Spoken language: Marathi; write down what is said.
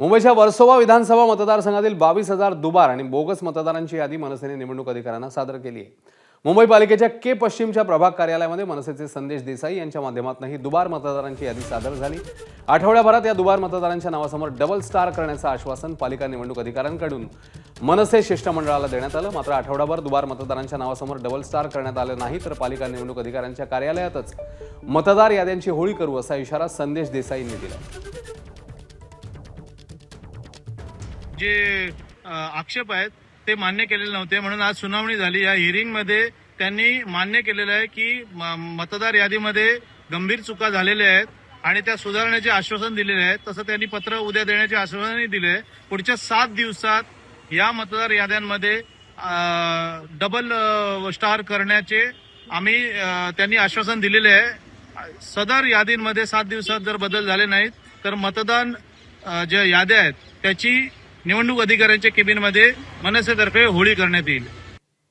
मुंबईच्या वर्सोवा विधानसभा मतदारसंघातील 22,000 दुबार आणि बोगस मतदारांची यादी मनसेने निवडणूक अधिकाऱ्यांना सादर केली आहे। मुंबई पालिकेच्या के पश्चिमच्या प्रभाग कार्यालयामध्ये मनसेचे संदेश देसाई यांच्या माध्यमातून ही दुबार मतदारांची यादी सादर झाली। आठवड्याभरात या दुबार मतदारांच्या नावासमोर डबल स्टार करण्याचं आश्वासन पालिका निवडणूक अधिकाऱ्यांकडून मनसे शिष्टमंडळाला देण्यात आलं। मात्र आठवड्याभर दुबार मतदारांच्या नावासमोर डबल स्टार करण्यात आलं नाही तर पालिका निवडणूक अधिकाऱ्यांच्या कार्यालयातच मतदार याद्यांची होळी करू असा इशारा संदेश देसाईंनी दिला। जे आक्षेप आहेत ते मान्य केलेले नव्हते, म्हणून आज सुनावणी झाली। या हिअरिंगमध्ये त्यांनी मान्य केलेलं आहे की मतदार यादीमध्ये गंभीर चुका झालेल्या आहेत आणि त्या सुधारण्याचे आश्वासन दिलेले आहे। तसं त्यांनी पत्र उद्या देण्याचे आश्वासनही दिले। पुढच्या 7 दिवसात या मतदार याद्यांमध्ये डबल स्टार करण्याचे त्यांनी आश्वासन दिलेले आहे। सदर यादींमध्ये 7 दिवसात जर बदल झाले नाहीत तर मतदान ज्या याद्या आहेत त्याची निवडणूक अधिकाऱ्यांच्या केबिनमध्ये मनसेतर्फे होळी करण्यात येईल।